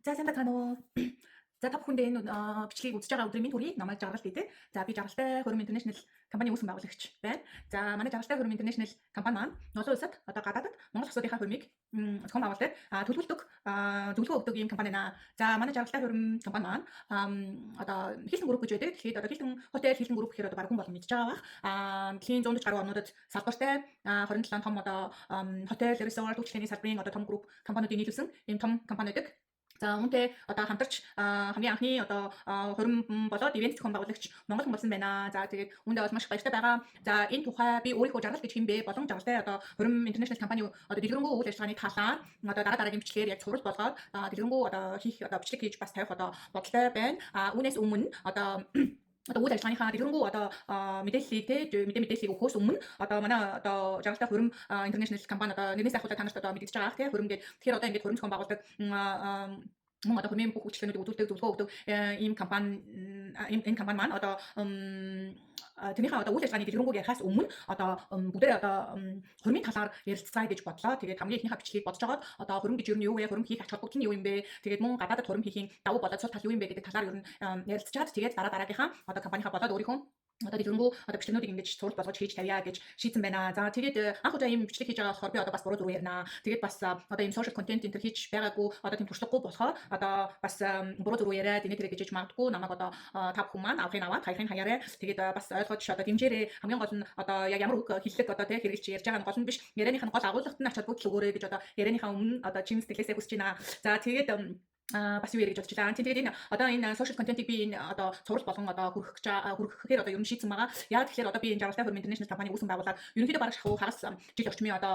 За сайн байна уу? За та бүхэнд энэ бичлэгийг үзэж байгаа өдрийн минь төрье. Намайг Жаргал гэдэг. За би Жаргалтай Хөрөм International компани үүсгэн байгуулагч байна. За манай Жаргалтай Хөрөм International компани маань олон улсад одоо гадаадд Монгол улсуудынхаа хөрмийг зохион байгуулдаг, төлөвлөдөг, зөвлөгөө өгдөг ийм компани наа. За манай Жаргалтай Хөрөм компани маань одоо Hilton Group гэж байдаг. Тэгэхээр одоо Hilton Hotel, Hilton Group гэхээр одоо баг хүн болгон мэдж байгаа бах. Дэлхийн 140 гаруй орнуудад салбартай 27 том одоо хотел, resort, үйлчлэгээний салбарын одоо том групп компаниудыг нийлүүлсэн ийм том компани байдаг. За үүнтэй одоо хамтарч хамгийн анхны одоо хөрөм болоод ивент зохион байгуулагч Монгол хүн болсон байна. За тэгээд үүндээ бол маш баяртай байгаа. За энэ тухай би өөрийнхөө Жаргал гэж хэмбэ болон Жаргалтай одоо хөрөм интернэшнл компани одоо дэлгэрэнгүй үйл ажиллагааны талаар одоо дараагийн бичлэгээр яг цуврал болгоод дэлгэрэнгүй одоо хийх одоо бичлэг хийж бас тавих одоо бодолтой байна. Үүнээс өмнө одоо үйл ажиллагааныхаа дэлгэрэнгүй одоо мэдээллийг мэдээллийг өгөхөөс өмнө одоо манай одоо Жаргалтай хөрөм интернэшнл компани одоо нэрнээс ахуулаад та нарт одоо мэдээж байгаа тийм хөрөм гэдэг. Тэгэхээр одоо ингээд хөрөм зохион байгуулдаг мөн одоо хөрмийн бүх үйлчлэгчдийг үзүүлдэг зөвлөгөө өгдөг ийм компани энэ компани маань одоо тэрнийхээ одоо үйл ажиллагааны дэлгэрэнгүй ярихаас өмнө одоо бүгдээ одоо хөрмийн талаар ярилцгаая гэж бодлоо. Тэгээд хамгийн ихнийхээ бичлэгийг бодож байгаад одоо хөрөм гэж юу юм вэ? Хөрөм хийх ач холбогдол нь юу юм бэ? Тэгээд мөн гадаадд хөрөм хийхийн давуу болоод сул тал юу юм бэ гэдэг талаар ер нь ярилцчаад тэгээд дараагийнхаа одоо компанийнхаа болоод өөрийнхөө одоо дэлгэрэнгүй одоо бичлэгнүүдийг ингэж цуврал болгож хийж тавья гэж шийдсэн байна. За тэгээд анх удаа ийм бичлэг хийж байгаа болохоор би одоо бас буруу зүрх ярина. Тэгээд бас одоо ийм social content энэ хийж байгаагүй одоо тийм туршлагагүй болохоор одоо бас буруу зүрх яриад энэ тэрэг гэж магадгүй намайг одоо та бүхэн маань авахын аваад хайхын хаяараа тэгээд бас ойлгож одоо дэмжээрээ хамгийн гол нь одоо яг ямар үг хэллэг одоо тэг хэрэглэж ярьж байгаа нь гол нь биш. Ярианых нь гол агуулгад нь ач холбогдол өгөөрэй гэж одоо ярианыхаа өмнө одоо чин сэтгэлээсээ хүсэж байна. За тэгээд бас юу ярих гэж бодож байна. Тэгээд энэ одоо энэ social content-ийг би энэ одоо цуврал болгон одоо хүргэхээр одоо ер нь шийдсэн байгаа. Яг тэгэхээр одоо би энэ Жаргалтай хөрөм интернэшнл компани үүсгэн байгуулаад ерөнхийдөө бараг шахуу хагас жил орчмын одоо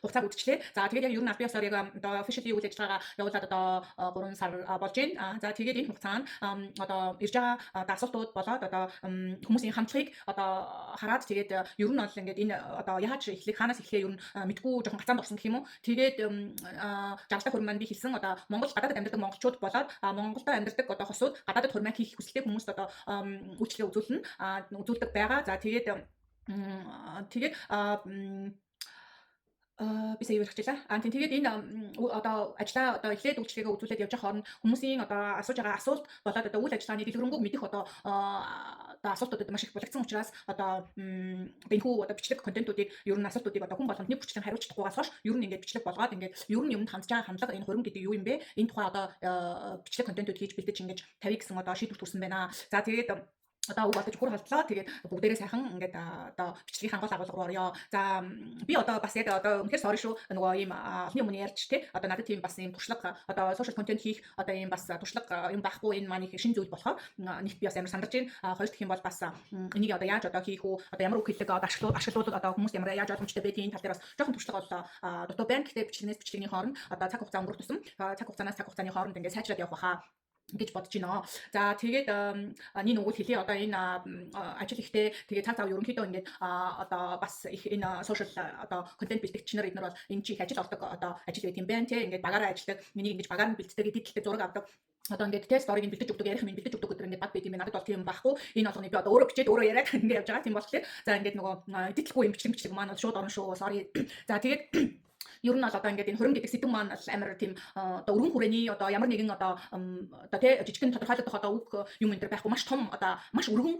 хугацааг үтчлээ. За тэгээд яг ер нь аль биесээр яг одоо officially үйл ажиллагаа явуулаад одоо 3 сар болж байна. За тэгээд энэ хугацаанд одоо ирж байгаа асуултууд болоод одоо хүмүүсийн хамтлагийг одоо хараад тэгээд ер нь бол ингээд энэ одоо яаж эхлэх ханаас эхлэхээ ер нь мэдгүй жоохон гацаанд орсон гэх юм уу. Тэгээд Жаргалтай хөрөм маань би хэлсэн одоо Монгол гадаадд амьдардаг монголчууд болоод Монголд амьдардаг одоо хосууд гадаадд хөрмөө хийх хүсэлтэй хүмүүст одоо үйлчлэгээ үзүүлдэг байгаа. За тэгээд би сая юу хэлчихлээ. Тэгээд энэ одоо ажлаа одоо эхлээд үйлчлэгээ үзүүлээд явж байгаа хооронд хүмүүсийн одоо асууж байгаа асуулт болоод одоо үйл ажиллагааны дэлгэрэнгүй мэдэх одоо асуултуудад маш их булагдсан учраас одоо энэхүү одоо бичлэг контентуудыг ер нь асуултуудыг одоо хүн болгонд нэг хүчлэн хариулж чадахгүйгаас хойш ер нь ингээд бичлэг болгоод ингээд ер нь юмд хандж байгаа хандлага энэ хөрөм гэдэг юу юм бэ? Энэ тухай одоо бичлэг контентууд хийж бэлдэж ингэж тавья гэсэн одоо шийдвэр төрсэн байна. За тэгээд одоо үг бодож хүр халдлаа. Тэгээд бүгдээрээ сайхан ингээд одоо бичлэгийн гол агуулга руу орё. За би одоо бас яг одоо үнэхээр sorry шүү. Нөгөө ийм олны өмнө ярьж тий. Одоо надад тийм бас ийм туршлага одоо social content хийх одоо ийм бас туршлага юм байхгүй энэ маань их шин зүйл болохоор нэгт би бас амар сандарч байна. Хоёр дахь юм бол бас энийг одоо яаж одоо хийх үү? Одоо ямар үг хэллэг одоо ашиглуулаад одоо хүмүүс ямар яаж ойлгомжтой байдгийг энэ тал дээр бас жоохон туршлага бол дутуу байна. Гэхдээ бичлэгнээс бичлэгний хооронд одоо цаг хугацаа өнгөрөх тусам цаг хугацаанаас цаг хугацааны хооронд ингээд сайжраад явах баха гэж бодож байна. За тэгээд нэг өгөл хэлье одоо энэ ажил ихтэй тэгээд цаг зав ерөнхийдөө ингээд одоо бас их энэ social одоо контент бэлтгэгч нар эднэр бол энэ чи их ажил олдог одоо ажил байт юм байна тий ингээд багаараа ажилладаг миний ингэж багаар нь бэлддэг эдитэлтэй зураг авдаг одоо ингээд тест сториг бэлдэж өгдөг ярих юм бэлдэж өгдөг өдөр ингээд баг байт юм надад бол тийм байхгүй энэ болгоны би одоо өөрөө бичээд өөрөө яриад ингээд явж байгаа тийм болохоор за ингээд нөгөө эдитлгүй юм бичлэг маань шууд орно шүү sorry за тэгээд ер нь бол одоо ингээд энэ хөрөм гэдэг сэдв маань амар тийм одоо өргөн хүрээний одоо ямар нэгэн одоо тий жижигхэн тодорхойлогдох одоо үг юм энэ төр байхгүй маш том одоо маш өргөн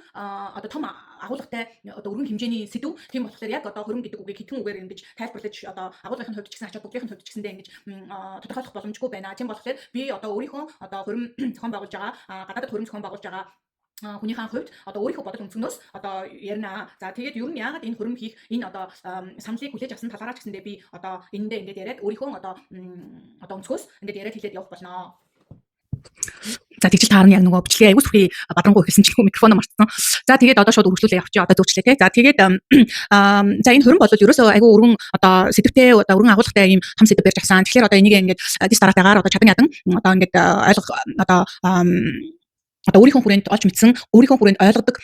одоо том агуулгатай одоо өргөн хэмжээний сэдв. Тийм болохоор яг одоо хөрөм гэдэг үгийг хитгэн үгээр ингэж тайлбарлаж одоо агуулгын хувьд ч гэсэн ачаа бүгдийн хувьд ч гэсэндээ ингэж тодорхойлох боломжгүй байна. Тийм болохоор би одоо өөрийнхөө одоо хөрөм зохион байгуулж байгаа гадаадд хөрөм зохион байгуулж байгаа хүнийхээ хувьд одоо өөрийнхөө бодол өнцгнөөс одоо ярина. За тэгээд ер нь яагаад энэ хөрөм хийх энэ одоо саналыг хүлээж авсан талаараа ч гэсэндээ би одоо энэндээ ингээд яриад өөрийнхөө одоо өнцгөөс ингээд яриад хэлээд явах болно. За тэгжил таарна яг нөгөө бичлэгээ аягүй сүрхий бадрангуй хэлсэн чинь микрофоноо мартсан. За тэгээд одоо шууд үргэлжлүүлээ явчих. Одоо зөвчлээ тий. За тэгээд за энэ хөрөм бол ерөөсөө аягүй өргөн одоо сэдвтэй одоо өргөн агуулгатай ийм том сэдв барьж авсан. Тэгэхээр одоо энийг ингээд дис дараатайгаар одоо чадан ядан одоо ингээд ойлгох одоо өөрийнхөө хүрээнд олж мэдсэн өөрийнхөө хүрээнд ойлгодог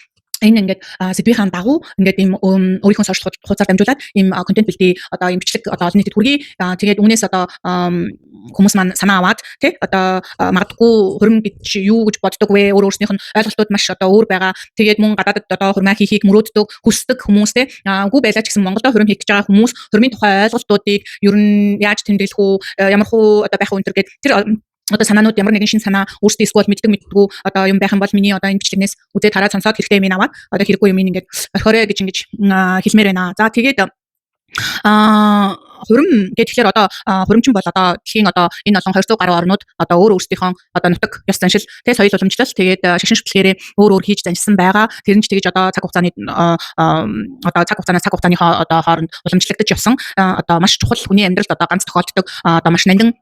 энэ ингээд сэдвийн дагуу ингээд ийм өөрийнхөө сошиал хуудасаар дамжуулаад ийм контент бэлдээ одоо ийм бичлэг одоо олон нийтэд хүргэе. Тэгээд үүнээс одоо хүмүүс маань санаа аваад тий одоо магадгүй хөрөм гэж юу гэж боддог вэ? Өөрснийх нь ойлголтууд маш одоо өөр байгаа. Тэгээд мөн гадаадд одоо хөрмөө хийхийг мөрөөддөг, хүсдэг хүмүүс тий үгүй байлаа ч гэсэн Монголд хөрөм хийх гэж байгаа хүмүүс хөрмийн тухай ойлголтуудыг ер нь яаж тэмдэглэх үү? Ямар хуу одоо байх үү энэ төр гэдэг тэр одоо санаанууд ямар нэгэн шин санаа өөрсдөө эсвэл мэддэггүй одоо юм байх юм бол миний одоо энэ бичлэгнээс үзээд хараад сонсоод хэрэгтэй юм аваад одоо хэрэггүй юм ингээд орхиорой гэж ингэж хэлмээр байна. За тэгээд хурим гэхлээр одоо хуримчин бол одоо дэлхийн одоо энэ олон 200 гаруй орнууд одоо өөр өөрсдийнхөө одоо нутаг ёс заншил тэ соёл уламжлал тэгээд шашин шүтлгээрээ өөр хийж заншсан байгаа. Тэр нь ч тэгэж одоо цаг хугацааны одоо цаг хугацааныхоо одоо хооронд уламжлагдаж явсан одоо маш чухал хүний амьдралд одоо ганц тохиолддог одоо маш нандин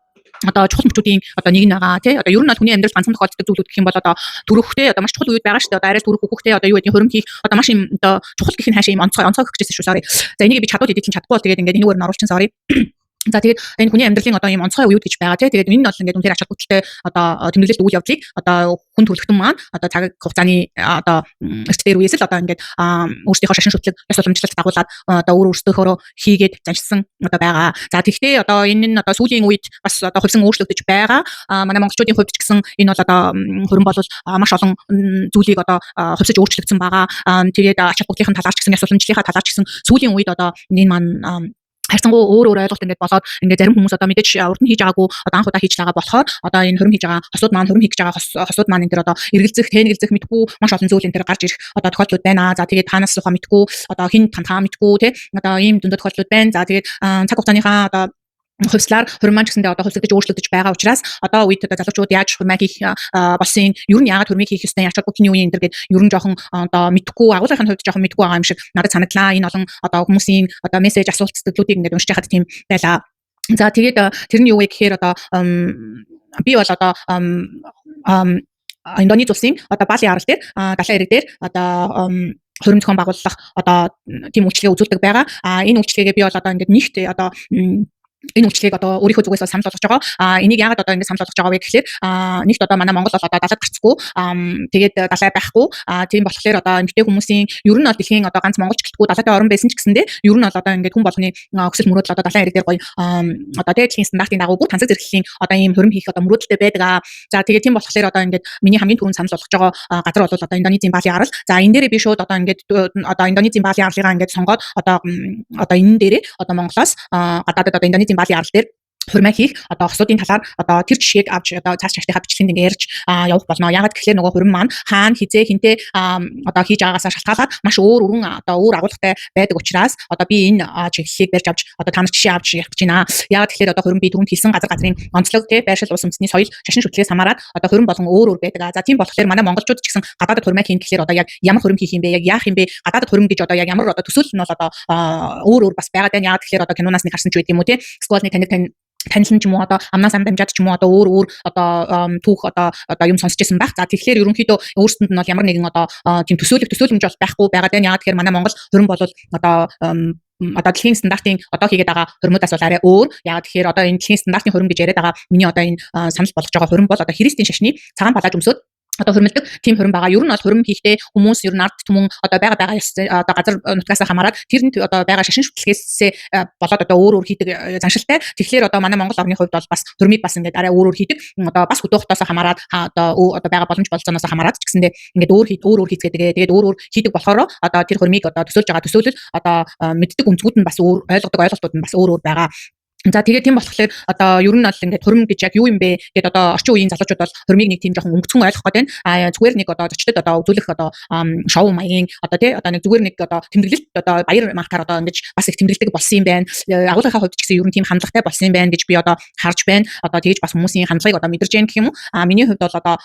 одоо чухал мөчүүдийн одоо нэг нь байгаа тий одоо ер нь бол хүний амьдралд ганцхан тохиолддог зүйлүүд гэх юм бол одоо төрөхтэй одоо маш чухал үед байгаа шүү дээ одоо арай төрөх хөхтэй одоо юу гэдэг хөрөм хийх одоо маш юм одоо чухал гэх нь хаашаа юм онцгой өгч байсан шүү sorry за энийг би чадвал эдэлж чадахгүй бол тэгээд ингээд энийг өөр нь оруулчин sorry за тэгээд энэ хүний амьдралын одоо ийм онцгой үеуд гэж байгаа тий тэгээд энэ бол ингээд үнээр ач холбогдолтой одоо тэмдэглэлт үйл явдлыг одоо хүн төрөлхтөн маань одоо цаг хугацааны одоо эртдэр үеэс л одоо ингээд өөрсдийнхөө шашин шүтлэг ёс уламжлалт дагуулад одоо өөр өөрсдийнхөө хийгээд заншсан одоо байгаа. За тэгвэл одоо энэ нь одоо сүүлийн үед бас одоо хувьсан өөрчлөгдөж байгаа. Манай монголчуудын хувьд ч гэсэн энэ бол одоо хөрөн бол маш олон зүйлийг одоо хувьсаж өөрчлөгдсөн байгаа. Тэгээд ач холбогдлын талаар ч гэсэн ёс уламжлалынхаа талаар ч гэсэн сүүлийн үед одоо энэ маань хайрцангуй өөр ойлголт ингээд болоод ингээд зарим хүмүүс одоо мэдээж урд нь хийж байгаагүй одоо анх удаа хийж байгаа болохоор одоо энэ хөрөм хийж байгаа хосууд маань хөрөм хийж байгаа хосууд маань энэ төр одоо эргэлзэх тэнэглзэх мэдгүй маш олон зүйл энэ төр гарч ирэх одоо тохиолдлууд байна. За тэгээд танаас сууха мэдгүй одоо хин тантаа мэдгүй те одоо ийм дүндээ тохиолдлууд байна. За тэгээд цаг хугацааныхаа одоо хувьслаар хурман ч гэсэндээ одоо хувьсгаж өөрчлөгдөж байгаа учраас одоо үед одоо залуучууд яаж хурмаа хийх болсон ер нь яагаад хурмыг хийх ёстой яаж бүгдний үеийн энэ гэдэг ер нь жоохон одоо мэдхгүй агуулгын хувьд жоохон мэдгүй байгаа юм шиг надад санагдлаа энэ олон одоо хүмүүсийн одоо мессеж асуулт сэтгэлдлүүдийг ингээд уншиж хахад тийм байлаа. За тэгээд тэр нь юу вэ гэхээр одоо би бол одоо Индонез улсын одоо Бали арал дээр далайн эрэг дээр одоо хөрөм зохион байгуулах одоо тийм үйлчлэгээ үзүүлдэг байгаа. Энэ үйлчлэгээ би бол одоо ингээд нэгт одоо энэ үйлчлэгийг одоо өөрийнхөө зүгээс санал болгож байгаа. Энийг яагаад одоо ингэ санал болгож байгаа вэ гэхээр нэгт одоо манай Монгол бол одоо далайд гарцгүй тэгээд далай байхгүй. Тийм болохоор одоо эмэгтэй хүмүүсийн ер нь бол дэлхийн одоо ганц монголч гэлтгүй далайтай орн байсан ч гэсэндээ ер нь бол одоо ингэ хүн болгоны өсөл мөрөөдөл одоо далайн эрэг дээр гоё одоо дэлхийн стандартын дагуу бүр танцэг зэрэглэлийн одоо ийм хөрөм хийх одоо мөрөөдөлтэй байдаг. За тэгээд тийм болохоор одоо ингэ миний хамгийн түрүүнд санал болгож байгаа газар бол одоо Индонезийн Бали арал. За энэ дээрээ би шууд одоо ингэ одоо Индонезийн Бали аралыгаа ингэ сонгоод одоо энэ дээрээ одоо Монголоос гадаадд одоо Индонезийн Бали арал дээр хурмаа хийх одоо хосуудын талаар одоо тэр жишээг авч одоо цааш цаашдынхаа бичлэгэнд ингэ ярьж явах болно. Ягаад гэхээр нөгөө хурим маань хаана хизээ хинтээ одоо хийж байгаагаасаа шалтгаалаад маш өөр өргөн одоо өөр агуулгатай байдаг учраас одоо би энэ чиглэлийг барьж авч одоо та нар жишээ авч ярих гэж байна. Ягаад гэхээр одоо хурим би түрүүнд хэлсэн газрын онцлог тий байршил улс үндэсний соёл шашин шүтлгээс хамаарат одоо хурим болон өөр байдаг. За тийм болохоор манай монголчууд ч гэсэн гадаадд хурмаа хийн гэхээр одоо яг ямар хурим хийх юм бэ? Яг яах юм бэ? Гадаадд хурим гэж одоо яг ямар одоо төсөөлөл нь бол одоо өөр бас байгаад байна. Ягаад гэхээр одоо киноноос нэг харсан ч байд юм уу тий? Сквозны танилсан ч юм уу одоо амнаас ам дамжаад ч юм уу одоо өөр одоо түүх одоо юм сонсч байсан байх. За тэгэхээр ерөнхийдөө өөрсдөнд нь бол ямар нэгэн одоо тийм төсөөлөмж бол байхгүй байгаад байна. Ягаад тэгэхээр манай Монгол хөрөн бол одоо дэлхийн стандартын одоо хийгээд байгаа хөрмүүдээс бол арай өөр. Ягаад тэгэхээр одоо энэ дэлхийн стандартын хөрөм гэж яриад байгаа миний одоо энэ санал болгож байгаа хөрөм бол одоо христийн шашны цагаан палаж өмсөд одоо хөрмөлдөг тийм хөрөм байгаа. Ер нь бол хөрөм хийхдээ хүмүүс ер нь ард түмэн одоо байгаа одоо газар нутгаас хамаарат тэрэнд одоо байгаа шашин шүтлгээс болоод одоо өөр хийдэг заншилтай. Тэгэхээр одоо манай Монгол орны хувьд бол бас хөрмийг бас ингээд арай өөр хийдэг. Одоо бас хөдөөхтөөс хамаарат одоо байгаа боломж болцооноос хамаарат ч гэсэндээ ингээд өөр хийцгээдэг. Тэгээд өөр хийдэг болохоор одоо тэр хөрмийг одоо төсөөлж байгаа төсөөлөл одоо мэддэг өнцгүүд нь бас өөр ойлгодог ойлголтууд нь бас өөр байгаа. За тэгээд тийм болохоор одоо ер нь бол ингээд хурим гэж яг юу юм бэ гэдээ одоо орчин үеийн залуучууд бол хурмыг нэг тийм жоохон өнгөцгөн ойлгох гээд байна. Зүгээр нэг одоо зочдод одоо үзүүлэх одоо шоу маягийн одоо тий одоо нэг зүгээр нэг одоо тэмдэглэлт одоо баяр маркаар одоо ингэж бас их тэмдэглэдэг болсон юм байна. Агуулгынхаа хувьд ч гэсэн ер нь тийм хандлагатай болсон юм байна гэж би одоо харж байна. Одоо тэгэж бас хүмүүсийн хандлагыг одоо мэдэрж байна гэх юм уу. Миний хувьд бол одоо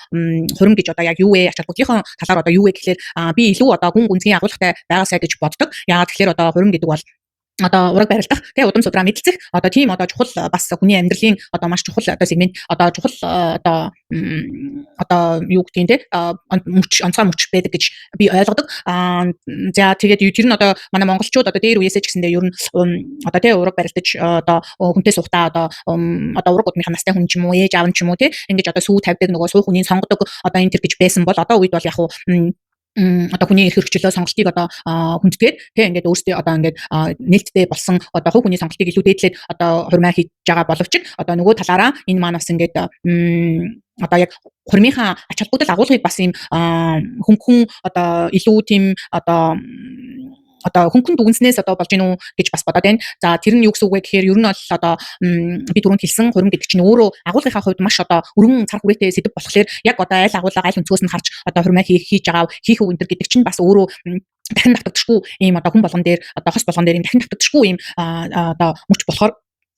хурим гэж одоо яг юу вэ? Ач холбогдлын талаар одоо юу вэ гэхээр би илүү одоо гүн гүнзгий агуулгатай байгаасай гэж боддог. Яагаад гэхээр одоо хурим гэдэг бол одоо ураг барилдах тэгээ удам судраа мэдэлцэх одоо тийм одоо чухал бас хүний амьдралын одоо маш чухал одоо сегмент одоо чухал одоо юу гэдгийг те онцгой мөч байдаг гэж би ойлгодог. За тэгээд тэр нь одоо манай монголчууд одоо дээр үеэсээ ч гэсэндээ ер нь одоо те ураг барилдаж одоо хүнтэй сухтаа одоо ураг удмынхаа настай хүн ч юм уу ээж аав ч юм уу те ингэж одоо сүү тавьдаг нөгөө суух хүнийг сонгодог одоо энэ төр гэж байсан бол одоо үед бол яг уу одоо хүний эрх хөргчлөө сонголтыг одоо хүндгээд тэг ингээд өөрсдөө одоо ингээд нээлттэй болсон одоо хувь хүний сонголтыг илүү дээдлээд одоо хурмаа хийж байгаа боловч одоо нөгөө талаараа энэ маань бас ингээд одоо яг хурмынхаа ач холбогдол агуулгыг бас юм хүн одоо илүү тийм одоо одоо хөнгөн дүгнснээс одоо болж гинүү гэж бас бодоод байна. За тэр нь юу гэсэн үг вэ гэхээр ер нь бол одоо би түрүүнд хэлсэн хурим гэдэг чинь өөрөө агуулгынхаа хувьд маш одоо өргөн цар хүрээтэй сэдв болохоор яг одоо айл агуулга айл өнцгөөс нь харж одоо хуримаа хийж байгаа хийх үг энэ төр гэдэг чинь бас өөрөө дахин давтагдчихгүй ийм одоо хүн болгон дээр одоо хос болгон дээр ийм дахин давтагдчихгүй ийм одоо мөч болохоор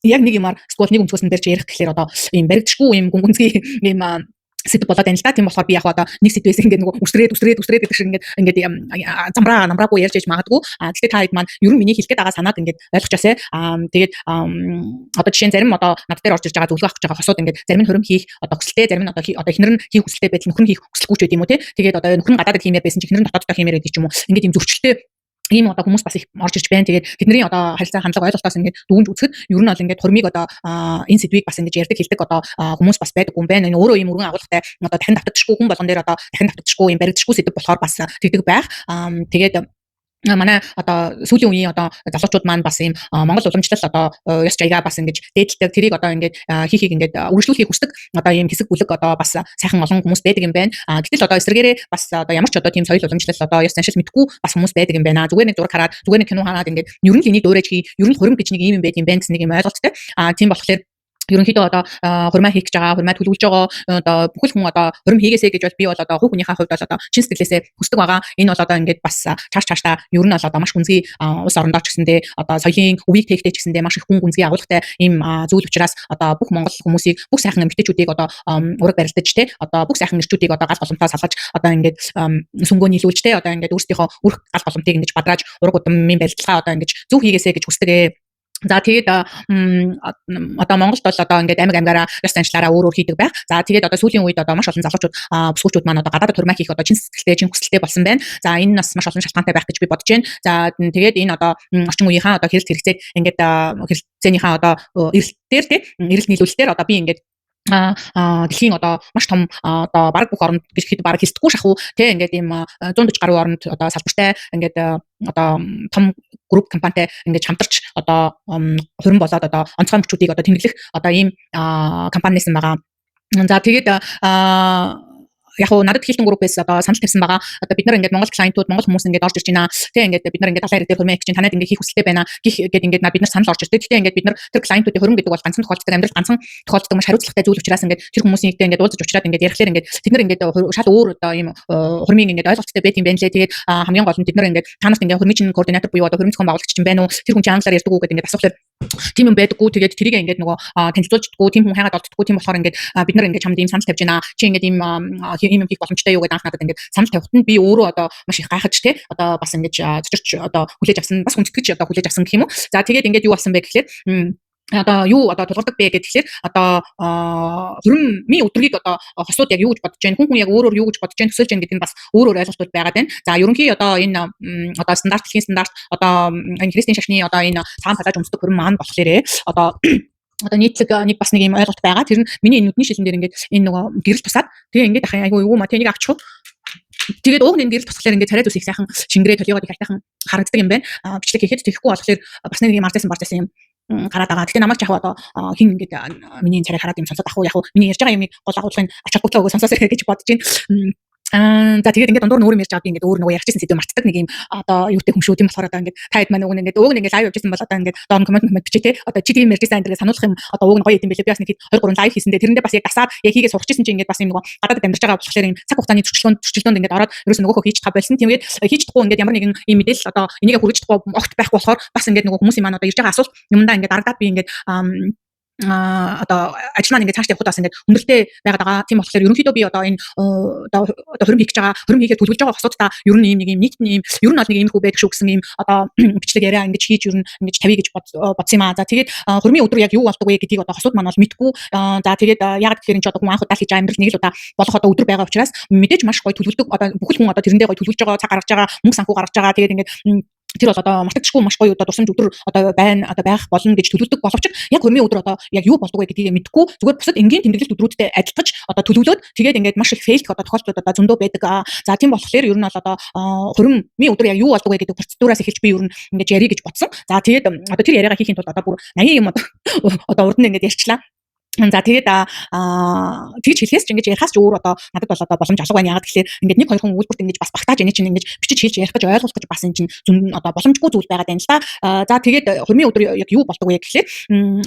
яг нэг юмар эсвэл нэг өнцгөөс нь дээр ч ярих гэхээр одоо ийм баригдчихгүй ийм гүнзгий ийм сэдв болоод байна л да. Тийм болохоор би яг одоо нэг сэдвээс ингээд нөгөө үсрээд гэдэг шиг ингээд намраагүй ярьж ээж магадгүй. Гэхдээ та хэд маань ер нь миний хэлэх гээд байгаа санааг ингээд ойлгочихосэй. Тэгээд одоо жишээ нь зарим одоо над дээр орж ирж байгаа зөвлөгөө авах гэж байгаа хосууд ингээд зарим нь хөрөм хийх одоо хүсэлтэй, зарим нь одоо эхнэр нь хийх хүсэлтэй байдал нөхөр нь хийх хүсэлгүй ч байд юм уу те. Тэгээд одоо нөхөр нь гадаадд хиймээр байсан чи эхнэр нь дотооддоо хиймээр байдаг ч юм уу. Ингээд юм зөрчилтэй ийм одоо хүмүүс бас их орж ирж байна. Тэгээд тэдний одоо харилцаа хандлага ойлголтоос ингээд дүгнж үзэхэд ер нь бол ингээд хурмыг одоо энэ сэдвийг бас ингээд ярьдаг хэлдэг одоо хүмүүс бас байдаг юм байна. Энэ өөрөө ийм өргөн агуулгатай одоо дахин давтагдчихгүй хүн болгон дээр одоо дахин давтагдчихгүй ийм баригдчихгүй сэдв болохоор бас тэгдэг байх. Тэгээд манай одоо сүүлийн үеийн одоо залуучууд маань бас ийм Монгол уламжлал одоо ёс жаягаа бас ингэж дээдэлдэг тэрийг одоо ингээд хийхийг ингээд үргэлжлүүлэхийг хүсдэг одоо ийм хэсэг бүлэг одоо бас сайхан олон хүмүүс байдаг юм байна. Гэтэл одоо эсрэгээрээ бас одоо ямар ч одоо тийм соёл уламжлал одоо ёс заншил мэдгүй бас хүмүүс байдаг юм байна. Зүгээр нэг зураг хараад зүгээр нэг кино хараад ингээд ер нь л энийг дөөрэж хий ер нь хурим гэж нэг юм байд юм байна гэсэн нэг юм ойлголттой. Тийм болохоор ерөнхийдөө одоо хурмаа хийх гэж байгаа, хурмаа төлөвлөж байгаа одоо бүхэл хүн одоо хурим хийгээсэй гэж бол би бол одоо хувь хүнийхээ хувьд бол одоо чин сэтгэлээсээ хүсдэг байгаа. Энэ бол одоо ингээд бас цаашдаа ер нь бол одоо маш гүнзгий улс орондоо ч гэсэндээ одоо соёлын өвийг тээгтэй ч гэсэндээ маш их хүн гүнзгий агуулгатай ийм зүйл учраас одоо бүх монгол хүмүүсийг бүх сайхан эмэгтэйчүүдийг одоо ураг барилдаж те одоо бүх сайхан нэрчүүдийг одоо гал голомтоо салгаж одоо ингээд сүнгөө нийлүүлж те одоо ингээд өөрсдийнхөө үрх гал голомтыг ингэж бадрааж ураг удамын барилдлага одоо ингэж зөв хийгээсэй гэж хүсдэг. За тэгээд одоо Монголд бол одоо ингээд аймагаараа ёс заншлаараа өөр хийдэг байх. За тэгээд одоо сүүлийн үед одоо маш олон залуучууд бүсгүүчүүд маань одоо гадаадд хурмаа хийх одоо чин сэтгэлтэй, чин хүсэлтэй болсон байна. За энэ бас маш олон шалтгаантай байх гэж би бодож байна. За тэгээд энэ одоо орчин үеийнхаа одоо хэрэгцээг ингээд хэрэгцээнийхээ одоо эрэлтээр тий эрэлт нийлүүлэлтээр одоо би ингээд дэлхийн одоо маш том одоо баг бүх оронд гэж хэд баг хэлсдэггүй шахуу тий ингээд ийм 140 гаруй оронд одоо салбартай ингээд одоо том групп компанитай ингээд хамтарч одоо хурим болоод одоо онцгой мөчүүдийг одоо тэмдэглэх одоо ийм компаниас нь байгаа. За тэгээд яг уу надад хэлтэн группээс одоо санал тавьсан байгаа. Одоо бид нар ингээд Монгол клиентууд, Монгол хүмүүс ингээд орж ирж байна. Тэ ингээд бид нар ингээд талаар дээр хурмаа хийх чинь танад ингээд хийх хүсэлтэй байна. Гэх гээд ингээд бид нар санал орж ирдэг. Гэтэ ингээд бид нар тэр клиентуудын хурим гэдэг бол ганцхан тохиолддог амьдрал ганцхан тохиолддог маш хариуцлагатай зүйл учраас ингээд тэр хүмүүсийнхтэй ингээд уулзаж уулзраад ингээд ярихлаар ингээд тэд нар ингээд шал өөр одоо ийм хурмын ингээд ойлголттой байт юм байна лээ. Тэгээд хамгийн гол нь бид нар ингээд танарт ингээд хурмын чинь координатор буюу одоо хурим зохион байгуулагч чинь байна уу? Тэр хүн чинь англиар ярьдаг уу гэдэг ингээд асуухлаар тийм юм байдаггүй. Тэгээд тэрийг ингээд нөгөө танилцуулждаггүй, тийм хүн хайгаад олддоггүй. Тийм болохоор ингээд бид нар ингээд чамд ийм санал тавьж байна. Чи ингээд ийм юм хийх боломжтой юу гэдэг анх надад ингээд санал тавихад нь би өөрөө одоо маш их гайхаж те одоо бас ингээд зочирч одоо хүлээж авсан, бас хүндэтгэж одоо хүлээж авсан гэх юм уу. За тэгээд ингээд юу болсон бэ гэхлээр одоо юу одоо тулгардаг бэ гэхлээр одоо хурмын өдрийг одоо хосууд яг юу гэж бодож байна, хүн яг өөрөөр юу гэж бодож байна, төсөөлж байна гэдэг нь бас өөр ойлголтууд байгаад байна. За ерөнхий одоо энэ одоо стандарт, дэлхийн стандарт одоо энэ христийн шашны одоо энэ цагаан талааж өмсдөг хурим маань болохоор одоо нийтлэг нэг бас нэг юм ойлголт байгаа. Тэр нь миний нүдний шилэн дээр ингээд энэ нөгөө гэрэл тусаад тэгээ ингээд ахын айгүй юу ма тэнийг авчих. Тэгээд уг нэг гэрэл тусахлаар ингээд царай зүс их сайхан шингэрээ толгойгоо их айтайхан харагддаг юм байна. Бичлэг хийхэд тэгэхгүй болохоор бас нэг юм арзсан юм гараад байгаа. Гэтэ намайг яг одоо хин ингээд миний царайг хараад юм сонсоод ах уу яг миний ярьж байгаа юмыг гол агуулгын ач холбогдол өгөө сонсоосоо гэж бодож байна. За тэгээд ингээд дундуур нь өөр юм ярьж байгаа би ингээд өөр нөгөө ярьчихсан сэдв мартдаг нэг юм одоо юутэй хүн шүү тийм болохоор одоо ингээд таад маань уг ингээд лайв явуулсан бол одоо ингээд доор коммент бичээ те одоо чи тийм ярьжсэн энэ сануулах юм одоо уг нь гоё юм билээ би бас нэг 2 3 лайв хийсэндээ тэрэндээ бас яг дасаад яг хийгээ сурчихсан чи ингээд бас юм нөгөө гадаадд амьдарч байгаа болохоор юм цаг хугацааны зөрчилдөөнд ингээд ороод ерөөс нөгөөхөө хийж тав болсон тиймээд хийж чадахгүй ингээд ямар нэгэн юм мэдээлэл одоо энийг хүргэж чадахгүй огт байхгүй болохоор бас ингээд нөгөө хүмүүсийн маань одоо ирж байгаа асуулт юмдаа ингээд дарагдаад би ингээд одоо ажил маань ингээд цааш явахудаас ингээд хүндрэлтэй байгаад байгаа. Тийм болохоор ерөнхийдөө би одоо энэ одоо хөрөм хийх гэж байгаа, хөрөм хийхээр төлөвлөж байгаа хосуудаа ер нь ийм нэг юм нийт юм ер нь бол нэг юм хүү байдаг шүү гэсэн юм одоо бичлэг яриа ингээд хийж ер нь ингээд тавья гэж бодсон юм аа. За тэгээд хөрмийн өдөр яг юу болдог вэ гэдгийг одоо хосууд маань бол мэдгүй. За тэгээд яг тэгэхээр энэ ч одоо хүн анх удаа хийж байгаа амьдрал нэг л удаа болох одоо өдөр байгаа учраас мэдээж маш гоё төлөвлөдөг одоо бүхэл хүн одоо тэрэндээ гоё төлөвлөж байгаа, цаг гаргаж байгаа, мөнгө санхүү гаргаж байгаа. Тэгээд ингээд тэр бол одоо мартагдчихгүй маш гоё одоо дурсамж өдөр одоо байна одоо байх болно гэж төлөвлөдөг боловч яг хөрмийн өдөр одоо яг юу болдог вэ гэдгийг мэдэхгүй зүгээр бусад энгийн тэмдэглэлт өдрүүдтэй адилтгаж одоо төлөвлөөд тэгээд ингээд маш их фейлх одоо тохиолдлууд одоо зөндөө байдаг. За тийм болохоор ер нь бол одоо хөрмийн өдөр яг юу болдог вэ гэдэг процедураас эхэлж би ер нь ингээд ярих гэж бодсон. За тэгээд одоо тэр яриагаа хийхин тулд одоо бүр 80 юм одоо урд нь ингээд ярьчлаа. За тэгээд тэгж хэлхээс ч ингэж ярихаас ч өөр одоо надад бол одоо боломж алга байна. Яагаад гэхээр ингээд нэг хоёр хүн үйлдвэрт ингэж бас багтааж яний чинь ингэж бичиж хэлж ярих гэж ойлгох гэж бас энэ чинь зүүн одоо боломжгүй зүйл байгаад байна л да. За тэгээд хурмын өдөр яг юу болдог вэ гэхлээр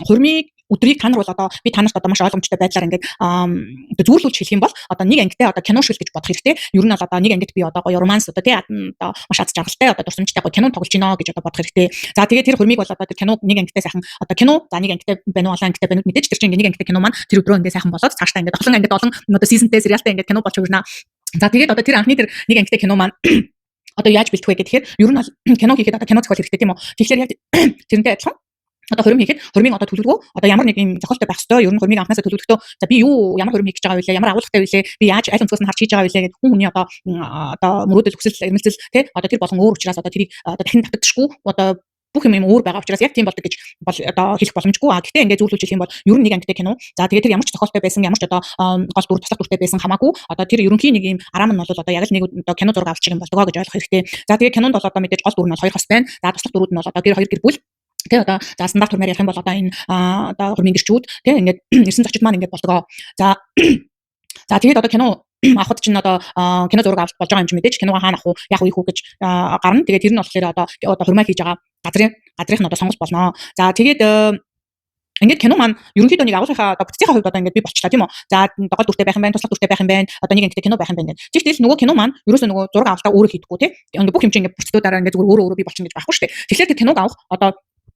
хурмын өдрийг та нар бол одоо би та нарт одоо маш ойлгомжтой байдлаар ингээд одоо зүүрлүүлж хэлэх юм бол одоо нэг ангитай одоо кино шил гэж бодох хэрэгтэй. Ер нь бол одоо нэг ангид би одоо гоё романс одоо тий одоо маш аз жаргалтай одоо дурсамжтай гоё кино тоглож гинэ гэж одоо бодох хэрэгтэй. За тэгээд тэр хурмыг бол одоо тэр кино нэг ангитай сайхан одоо кино за нэг ангитай байна уу олон ангитай байна уу мэдээж тэр чинь нэг ангитай кино маань тэр өдрөө ингээд сайхан болоод цаашдаа ингээд олон ангид олон одоо сизонтэй сериалтай ингээд кино болж хүрнэ. За тэгээд одоо тэр анхны тэр нэг ангитай кино маань одоо яаж бэлтгэх вэ гэхээр ер нь кино хийхэд одоо кино зохиол хэрэгтэй тийм үү. Тэгэхээр яг тэрнтэй адилхан одоо хурим хийхэд хурмын одоо төлөвлөгөө одоо ямар нэг юм зохиолтой байх ёстой. Ер нь хурмыг анхнаасаа төлөвлөхдөө за би юу ямар хурим хийх гэж байгаа вэ? Ямар агуулгатай вэ? Би яаж аль өнцгөөс нь харж хийж байгаа вэ гэдэг хүн хүний одоо мөрөөдөл хүсэл эрмэлзэл тий одоо тэр болон өөр учраас одоо тэрийг одоо дахин давтагдчихгүй одоо бүх юм өөр байгаа учраас яг тийм болдог гэж бол одоо хэлэх боломжгүй. Гэхдээ ингээд зөвлөж хэлэх юм бол ер нь нэг ангитай кино. За тэгээд тэр ямар ч зохиолтой байсан, ямар ч одоо гол дүр туслах дүртэй байсан хамаагүй. Одоо тэр ерөнхий нэг юм арам нь бол одоо яг л нэг одоо кино зураг авчих юм болдгоо гэж ойлгох хэрэгтэй. За тэгээд кинонд бол одоо мэдээж гол дүр нь бол хоёр хос байна. За туслах дүрүүд нь бол одоо гэр хоёр гэр бүл тэгээ одоо за стандарт хурмаар ярих юм бол одоо энэ одоо хурмын гэрчүүд тэгээ ингээд ирсэн зочид маань ингээд болдгоо. За за тэгээд одоо кино авахд чинь одоо кино зураг авах болж байгаа юм чи мэдээж киногоо хаана авах уу яах вэ гэж гарна. Тэгээд тэр нь болохоор одоо хурмаа хийж байгаа газрынх нь одоо сонголт болно. За тэгээд ингээд кино маань ерөнхийдөө нэг агуулгынхаа одоо бүтцийнхаа хувьд одоо ингээд би болчлаа тийм үү. За гол дүртэй байх юм байна, туслах дүртэй байх юм байна. Одоо нэг ангитай кино байх юм байна гэдэг. Тэгвэл нөгөө кино маань ерөөсөө нөгөө зураг авалтаа өөрөө хийдэггүй тийм. Ингээд бүх юм чинь ингээд процедураараа ингээд зүгээр өөрөө би болчихно гэж байхгүй шүү дээ. Тэгэхээр тэр киног авах одоо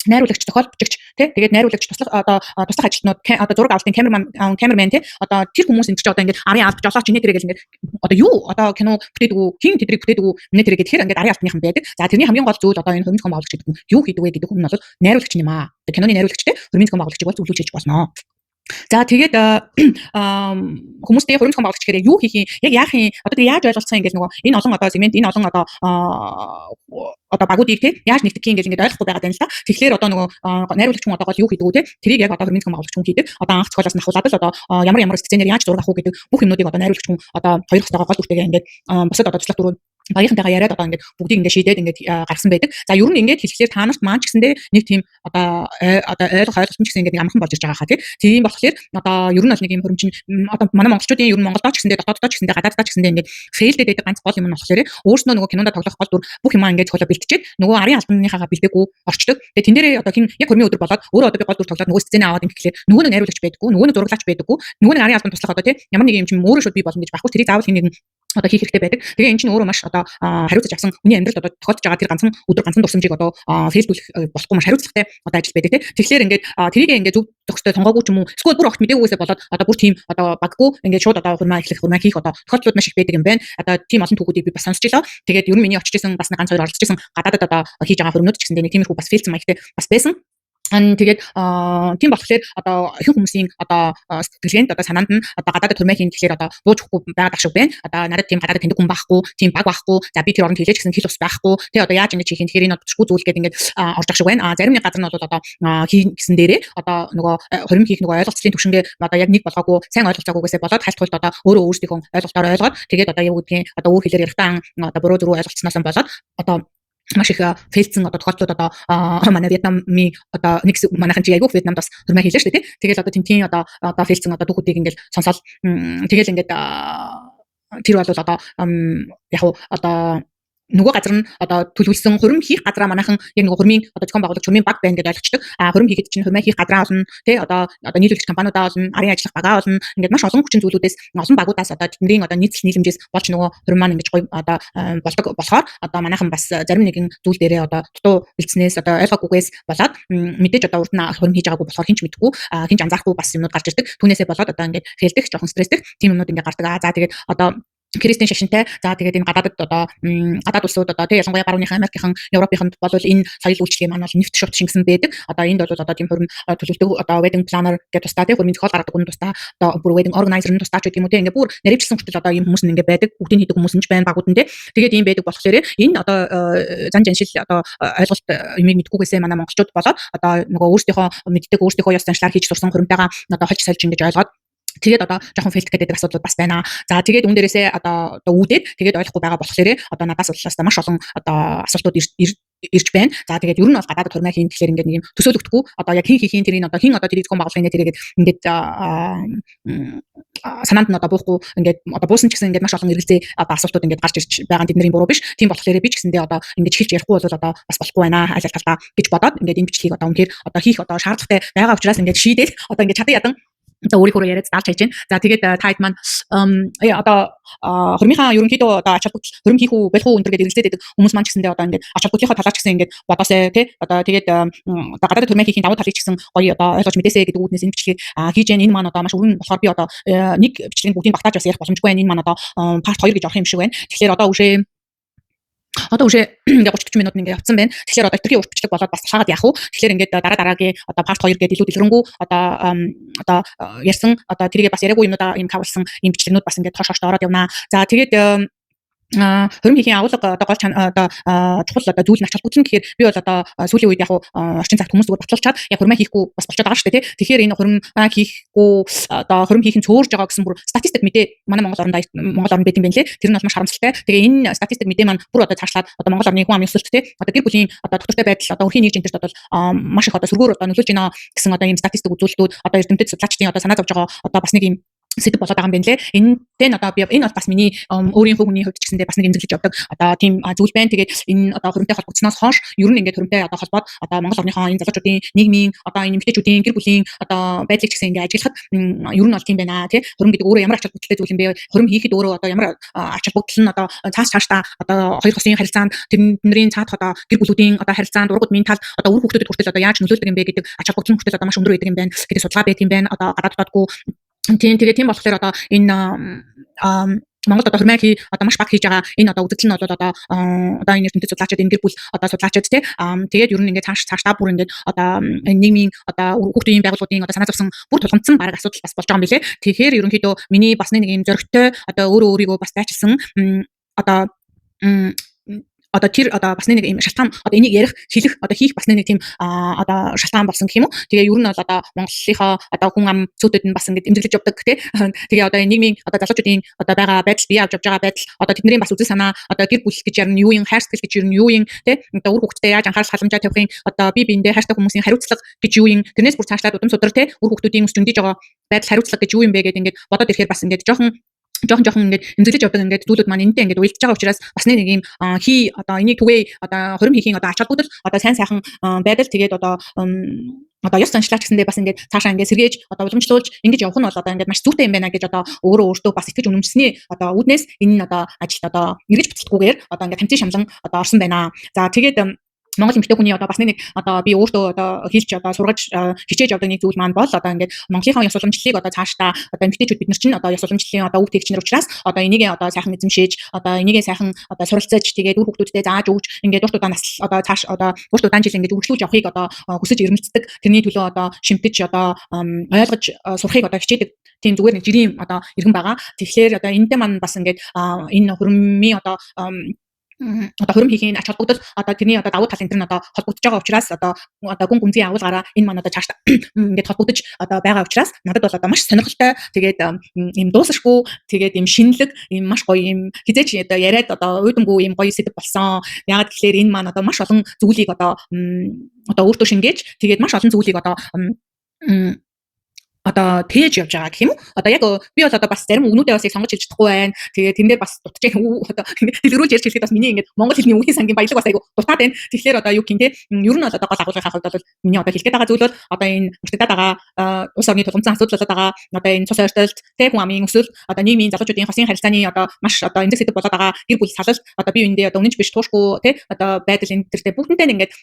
найруулагч зохиол бичигч тий тэгээд найруулагч туслах одоо туслах ажилтнууд одоо зураг авалтын камермен тий одоо тэр хүмүүс энэ ч одоо ингээд арын албаж олооч инээ тэрэг ингээд одоо юу одоо кино бүтээдэг үү хин тэдрийг бүтээдэг үү инээ тэрэг гэхээр ингээд арын алтныхан байдаг. За тэрний хамгийн гол зүйл одоо энэ хөрмөц том байгуулагч гэдэг нь юу хийдэг вэ гэдэг нь бол найруулагч юм аа. Киноны найруулагч тий хөрмөц том байгуулагчийг бол зөвлөж хийж болно. За тэгээд хүмүүстэй хөрөмж том байгуулагч гэхээр юу хийх юм яг яах юм одоо тэр яаж ойлголцсон ингээд нөгөө энэ олон одоо сегмент энэ олон одоо багуудыг тий яаж нэгтгэх юм гэж ингээд ойлгохгүй байгаад байна л да. Тэгэхээр одоо нөгөө найруулагч хүн одоо гол юу хийдэг үү тий тэрийг яг одоо хөрөмж том байгуулагч хүн хийдэг. Одоо анх цохолоос нь ахуулаад л одоо ямар сценээр яаж зураг авах уу гэдэг бүх юмнуудыг одоо найруулагч хүн одоо хоёр хостойгоо гол дүртэйгээ ингээд босод одоо туслах дүрүүд багийнхантайгаа яриад одоо ингээд бүгдийг ингээд шийдээд ингээд гаргасан байдаг. За ер нь ингээд хэлэхээр та нарт маань ч гэсэндээ нэг тийм одоо ойлголт ч гэсэн ингээд нэг амархан болж ирж байгаа хаа тийм болохоор одоо ер нь бол нэг юм хөрөмчин одоо манай монголчуудын ер нь Монголдоо ч гэсэндээ дотооддоо ч гэсэндээ гадааддаа ч гэсэндээ ингээд фейлдэд байдаг ганц гол юм нь болохоор өөрснөө нөгөө кинонд тоглох гол дүр бүх юмаа ингээд цохолоо бэлтчихэд нөгөө арын албаныхаагаа бэлдээгүй орчдөг. Тэгээ тэн дээрээ одоо хин яг хөрмийн өдөр болоод өөрөө одоо би гол дүр тоглоод нөгөө сценэ аваад ингээд гэхлээр нөгөө нэг найруулагч байдаггүй нөгөө нэг зураглаач байдаггүй нөгөө нэг арын албанд туслах одоо тийм ямар нэг юм чинь өөрөө шууд би болно гэж байхгүй тэрийг заавал хин нэгэн одоо хийх хэрэгтэй байдаг. Тэгээ эн чинь өөрөө маш одоо хариуцаж авсан хүний амьдралд одоо тохиолдож байгаа тэр ганцхан өдөр ганцхан дурсамжийг одоо фейлдүүлэх болохгүй маш хариуцлагатай одоо ажил байдаг тийм. Тэгэхээр ингээд тэрийг ингээд зөв төгсдөө сонгоогүй ч юм уу эсвэл бүр огт мдэггүйгээсээ болоод одоо бүр тийм одоо баггүй ингээд шууд одоо хурмаа хийх одоо тохиолдлууд маш их байдаг юм байна. Одоо тийм олон түүхүүдийг би бас сонсч илаа. Тэгээд ер нь миний очиж исэн бас ганц хоёр оролцож исэн гадаадад одоо хийж байгаа хөрмнүүд ч гэсэн нэг тиймэрхүү бас фейлдсэн маягтай бас байсан. Тэгээд тийм болохоор одоо их хүмүүсийн одоо сэтгэлгээнд одоо санаанд нь одоо гадаадд хурмаа хийн гэхлээр одоо бууж өгөхгүй байгаад ашиг байна. Одоо надад тийм гадаадд тэндэг хүн байхгүй, тийм баг байхгүй. За би тэр оронд хилээч гэсэн хэл ус байхгүй. Тэгээ одоо яаж ингэж хийх юм тэгэхээр энэ бодчихгүй зүйл гэдэг ингээд орж ашиг байна. Зарим нэг газар нь бол одоо хийн гэсэн дээрээ одоо нөгөө хурим хийх нөгөө ойлголцлын түвшингээ одоо яг нэг болгоогүй сайн ойлголцоогүйгээсээ болоод хальтгуулт одоо өөрөө өөрсдийнхөө ойлголтоор ойлгоод тэгээд одоо юу гэдгийг одоо өөр хэлээр ярихтаа одоо буруу зөрүү ойлголцсноос болоод одоо маш их фейлдсэн одоо тохиолдлууд одоо манай Вьетнамын одоо нэг манайхан чи айгүйх Вьетнамд бас хурмаа хийлээ шүү дээ тий. Тэгэл одоо тентийн одоо фейлдсэн одоо түүхүүдийг ингээл сонсоод тэгэл ингээд тэр бол одоо яг одоо нөгөө газар нь одоо төлөвлөсөн хурим хийх газараа манайхан яг нөгөө хурмын одоо зохион байгуулагч хурмын баг байна гэдээ ойлгочдөг. Хурим хийгээд чинь хурмаа хийх газараа олно тий одоо нийлүүлэгч компаниудаа олно, арын ажиллах багаа олно. Ингээд маш олон хүчин зүйлүүдээс олон багуудаас одоо тэдний одоо нийтлэл нийлэмжээс болж нөгөө хурим маань ингэж гоё одоо болдог болохоор одоо манайхан бас зарим нэгэн зүйл дээрээ одоо дутуу бэлдснээс одоо ойлгоогүйгээс болоод мэдээж одоо урд нь хурим хийж байгаагүй болохоор хинч мэдэхгүй хинч анзаарахгүй бас юмнууд гарч ирдэг. Түүнээсээ болоод одоо ингээд фейлдэх, жоохон стресстэй тийм юмнууд ингээд гардаг. За тэгээд одоо Кристийн шашинтай. За тэгээд энэ гадаадд одоо гадаад улсууд одоо тэг ялангуяа барууныхан Америкийн Европынханд бол энэ соёл үйлчлэгээ маань бол нэвт шууд шингэсэн байдаг. Одоо энд бол одоо тийм хурим төлөвлөлтөг одоо wedding planner гэдэг тусдаа тэг хурмын зохиол гаргадаг хүн тусдаа одоо бүр wedding organizer нь тусдаа ч гэдэг юм уу тэг ингээ бүр наривчлсан хүртэл одоо ийм хүмүүс нь ингээ байдаг. Бүгдийг хийдэг хүмүүс нь ч байна багууд нь тэг. Тэгээд ийм байдаг болохоор энэ одоо зан жаншил одоо ойлголт юмыг мэдгүйгээсээ манай монголчууд болоод одоо нөгөө өөрсдийнхөө мэддэг өөрсдийнхөө ёс заншлаар хийж сурсан хуримтайгаа одоо хольж сольж ингэж ойлгоод Тэгээд одоо жоохон филт гэдэг асуудлууд бас байна. За тэгээд үүн дээрээсээ одоо үүдээд тэгээд ойлгохгүй байгаа болохоор одоо надаас бол бас маш олон одоо асуултууд ирж байна. За тэгээд ер нь бол гадаадд хурмаа хийн тэгэхээр ингээд нэг юм төсөөлөгдөхгүй одоо яг хин хийхийн тэрийг одоо хин одоо тэр зохион байгуулгын тэрийгээд ингээд санаанд нь одоо буухгүй ингээд одоо буусан ч гэсэн ингээд маш олон эргэлзээ одоо асуултууд ингээд гарч ирж байгаа нь тэдний буруу биш. Тийм болохоор би ч гэсэндээ одоо ингээд хэлж ярихгүй бол одоо бас болохгүй байна. Аль талдаа гэж бодоод ингээд энэ бичлэгийг одоо үнэхээр одоо хийх одоо шаардлагатай байгаа учраас ингээд шийдээд одоо ингээд чадан ядан одоо өөрийнхөө яриад даалж хайж байна. За тэгээд тайд маань одоо хурмынхаа ерөнхийдөө одоо ач холбогдол хурим хийх үү болох уу өндөр гэдэг эргэлзээд байдаг хүмүүс маань ч гэсэндээ одоо ингээд ач холбогдлынхаа талаас ч гэсэн ингээд бодоосэй тий одоо тэгээд одоо гадаадд хурмаа хийхийн давуу талыг ч гэсэн гоё одоо ойлгож мэдээсэй гэдэг үүднээс энэ бичлэгийг хийж байна. Энэ маань одоо маш өргөн болохоор би одоо нэг бичлэгийн бүгдийг багтааж бас ярих боломжгүй байна. Энэ маань одоо part 2 гэж орох юм шиг байна. Тэгэхээр одоо үжээ ингээ 30-40 минут ингээ явцсан байна. Тэгэхээр одоо өдрийн урт бичлэг болоод бас хаагаад яах вэ? Тэгэхээр ингээд дараагийн одоо part 2 гэдэг илүү дэлгэрэнгүй одоо ярьсан одоо тэрийгээ бас яриаггүй юмудаа юм кавлсан юм бичлэгнүүд бас ингээ тоош ороод явнаа. За тэгээд хурим хийхийн агуулга одоо гол одоо чухал одоо зүйл нь ач холбогдол нь гэхээр би бол одоо сүүлийн үед яг орчин цагт хүмүүс зүгээр батлуулчаад яг хурмаа хийхгүй бас болчиход байгаа шүү дээ тий. Тэгэхээр энэ хурмаа хийхгүй одоо хурим хийх нь цөөрж байгаа гэсэн бүр статистик мэдээ манай Монгол орнд байт юм байна лээ. Тэр нь бол маш харамсалтай. Тэгээ энэ статистик мэдээ маань бүр одоо цаашлаад одоо Монгол орны хүн амын өсөлт тий одоо гэр бүлийн одоо доктортой байдал одоо өрхийн нэгж энтерт бол маш их одоо сөргөөр одоо нөлөөлж байна гэсэн одоо ийм статистик үзүүлэлтүүд одоо эрдэмтэд судлаачдын одоо санаа зовж байгаа одоо бас нэг ийм сэдв болоод байгаа юм байна лээ. Энэтэй одоо би энэ бол бас миний өөрийнхөө хүний хувьд ч гэсэндээ бас нэг эмзэглэж явдаг одоо тийм зүйл байна. Тэгээд энэ одоо хуримтай холбогдсноос хойш ер нь ингээд хуримтай одоо холбоод одоо Монгол орныхоо энэ залуучуудын нийгмийн одоо энэ эмэгтэйчүүдийн гэр бүлийн одоо байдлыг ч гэсэн ингээд ажиглахад ер нь бол тийм байна тий. Хурим гэдэг өөрөө ямар ач холбогдолтой зүйл юм бэ? Хурим хийхэд өөрөө одоо ямар ач холбогдол нь одоо цаашдаа одоо хоёр хосын харилцаанд тэрнэрийн цаадах одоо гэр бүлүүдийн одоо харилцаанд ургад ментал одоо үр хүүхдэд хүртэл одоо яаж нөлөөлдөг юм бэ гэдэг ач холбогдол нь хүртэл одоо маш өндөр байдаг юм байна гэдэг судалгаа байт юм байна. Одоо гадааддаггүй тийм болохоор одоо энэ Монголд одоо хурмаа одоо маш баг хийж байгаа энэ одоо үзэгдэл нь бол одоо энэ эрдэмтэд судлаачид энэ гэр бүл одоо судлаачид тий тэгээд ер нь ингээд цаашдаа бүр ингээд одоо нийгмийн одоо хүүхдийн байгууллагын одоо санаа зовсон бүр тулгамдсан баг асуудал бас болж байгаа юм билэ. Тэгэхээр ерөнхийдөө миний бас нэг юм зөрөгтэй одоо өөрийгөө бас дайчилсан одоо тэр одоо бас нэг юм шалтгаан одоо энийг ярих хэлэх одоо хийх бас нэг тийм одоо шалтгаан болсон гэх юм уу. Тэгээ ер нь бол одоо Монголынхоо одоо хүн ам цөөдөд нь бас ингээд эмзэглэж явдаг тий. Тэгээ одоо нийгмийн одоо залуучуудын одоо байгаа байдал бие авч явж байгаа байдал одоо тэдний бас үзэл санаа одоо гэр бүл гэж ярина юу юм хайр сэтгэл гэж ярина юу юм тий. Одоо үр хүүхдэд яаж анхаарал халамжаа тавихын одоо бие биендээ хайртай хүмүүсийн хариуцлага гэж юу юм тэрнээс бүр цаашлаад удам судар тий үр хүүхдүүдийн өсч өндиж байгаа байдал хариуцлага гэж юу юм бэ гэдэг ингээд бодоод ирэхээр бас ингээд жоохон ингээд эмзэглэж явдаг ингээд зүйлүүд маань энэтэй ингээд уялдж байгаа учраас бас нэг юм одоо энийг түгээ одоо хурим хийхийн одоо ач холбогдол одоо сайн сайхан байдал тэгээд одоо ёс заншлаач гэсэндээ бас ингээд цаашаа ингээд сэргээж одоо уламжлуулж ингэж явах нь бол одоо ингээд маш зүйтэй юм байна гэж одоо өөртөө бас итгэж үнэмшсэний одоо үүднээс энэ одоо ажилд одоо эргэж буцалтгүйгээр одоо ингээд хамтын шамлан одоо орсон байна. За тэгээд Монгол эмэгтэй хүний одоо бас нэг одоо би өөртөө одоо хэлж одоо сургаж хичээж явдаг нэг зүйл маань бол одоо ингээд Монголынхаа ёс уламжлалыг одоо цаашдаа одоо эмэгтэйчүүд бид нар чинь одоо ёс уламжлалын одоо үг тэгчнэр учраас одоо энийг одоо сайхан эзэмшээж одоо энийг сайхан одоо суралцаж тэгээд үр хүүхдүүдэд зааж өгч ингээд урт удаан насл одоо цааш одоо урт удаан жил ингээд үргэлжлүүлж явахыг одоо хүсэж эрмэлздэг тэрний төлөө одоо шимтэж одоо ойлгож сурахыг одоо хичээдэг тийм зүгээр нэг жирийн одоо иргэн байгаа. Тэгэхээр одоо энэтэй маань бас ингээд энэ хурмын одоо хурим хийхийн ач холбогдол одоо тэрний одоо давуу тал энэ нь одоо холбогдож байгаа учраас одоо гүн гүнзгий агуулгаараа энэ маань одоо цааш ингээд холбогдож одоо байгаа учраас надад бол одоо маш сонирхолтой тэгээд ийм дуусахгүй тэгээд ийм шинэлэг ийм маш гоё ийм хизээч одоо яриад одоо уйдамгүй ийм гоё сэдв болсон. Яагаад гэвэл энэ маань одоо маш олон зүйлийг одоо өөртөө шингээж тэгээд маш олон зүйлийг одоо тээж явж байгаа гэх юм уу. Одоо яг би бол одоо бас зарим үгнүүдээ бас сонгож хэлж чадахгүй байна. Тэгээ тэн дээр бас дутчих одоо дэлгэрүүлж ярьж хэлэхэд бас миний ингээд монгол хэлний үгийн сангийн баялаг бас айгу дутаад байна. Тэгэхээр одоо юу гэх юм те ер нь бол одоо гол агуулгын хувьд бол миний одоо хэлгээд байгаа зүйл бол одоо энэ мөртөдөд байгаа улс орны тулгамдсан асуудал болоод байгаа одоо энэ цус ойртолт тэг хүн амын өсөл одоо нийгмийн залуучуудын хосын харилцааны одоо маш одоо эмзэг сэдв болоод байгаа гэр бүл салал одоо бие биендээ одоо үнэнч биш туушгүй те одоо байдал энэ төртэй бүгднтэй ингээд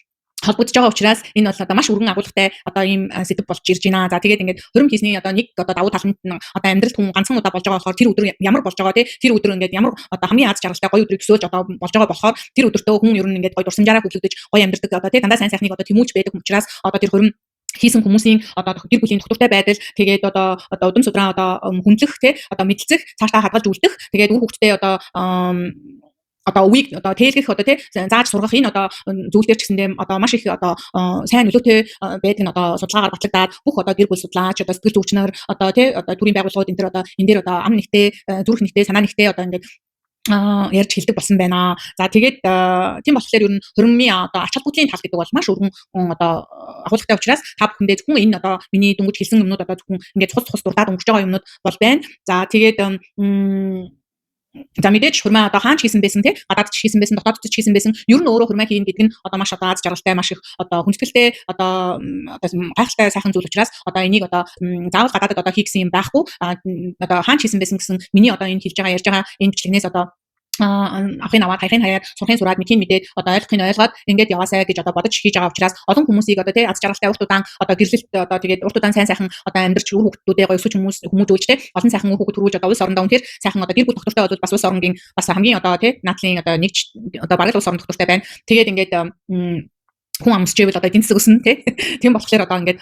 холбогдож байгаа учраас энэ бол одоо маш өргөн агуулгатай одоо ийм сэдв болж ирж байна. За тэгээд ингээд хурим хийсний одоо нэг одоо давуу тал нь одоо амьдралд хүн ганцхан удаа болж байгаа болохоор тэр өдөр ямар болж байгаа тий тэр өдөр ингээд ямар одоо хамгийн аз жаргалтай гоё өдрийг төсөөлж одоо болж байгаа болохоор тэр өдөртөө хүн ер нь ингээд гоё дурсамжаараа хөглөгдөж гоё амьдардаг одоо тий дандаа сайн сайхныг одоо тэмүүлж байдаг учраас одоо тэр хурим хийсэн хүмүүсийн одоо гэр бүлийн доктортой байдал тэгээд одоо удам судраа одоо хүндлэх тий одоо мэдлэг цаашдаа хадгалж үлдэх тэгээд үр хүүхдээ одоо одоо үеийг одоо тээлгэх одоо тий зааж сургах энэ одоо зүйл дээр ч гэсэндээ одоо маш их одоо сайн нөлөөтэй байдаг нь одоо судалгаагаар батлагдаад бүх одоо гэр бүл судлаач одоо сэтгэл зүйчнэр одоо тий одоо төрийн байгууллагууд энэ төр одоо энэ дээр одоо ам нэгтэй зүрх нэгтэй санаа нэгтэй одоо ингээд ярьж хэлдэг болсон байна. За тэгээд тийм болохоор ер нь хөрмийн одоо ач холбогдлын тал гэдэг бол маш өргөн одоо агуулгатай учраас та бүхэндээ зөвхөн энэ одоо миний дөнгөж хэлсэн юмнууд одоо зөвхөн ингээд цус дуртаад өнгөрч байгаа юмнууд бол байна. За тэгээд за мэдээж хурмаа одоо хаанч хийсэн байсан те гадаад ч хийсэн байсан дотоод ч хийсэн байсан ер нь өөрөө хурмаа хийн гэдэг нь одоо маш одоо аз жаргалтай маш их одоо хүндэтгэлтэй одоо гайхалтай сайхан зүйл учраас одоо энийг одоо заавал гадаадд одоо хий гэсэн юм байхгүй одоо хаанч хийсэн байсан гэсэн миний одоо энэ хэлж байгаа ярьж байгаа энэ бичлэгнээс одоо ахын аваад хайхын хаяад сурахын сураад мэдхийн мэдээд одоо ойлгохын ойлгоод ингээд яваасай гэж одоо бодож хийж байгаа учраас олон хүмүүсийг одоо тий аз жаргалтай урт удаан одоо гэрлэлт одоо тэгээд урт удаан сайн сайхан одоо амьдрч үр хүүхдүүдээ гоё өсөж хүмүүжүүлж тий олон сайхан үр хүүхд төрүүлж одоо улс орондоо үнэхээр сайхан одоо гэр бүл доктортой болоод бас улс оронгийн бас хамгийн одоо тий наадлын одоо нэг одоо бараг улс орон доктортой байна. Тэгээд ингээд хүн амсчээвэл одоо эдийн засаг өснө тийм болохоор одоо ингээд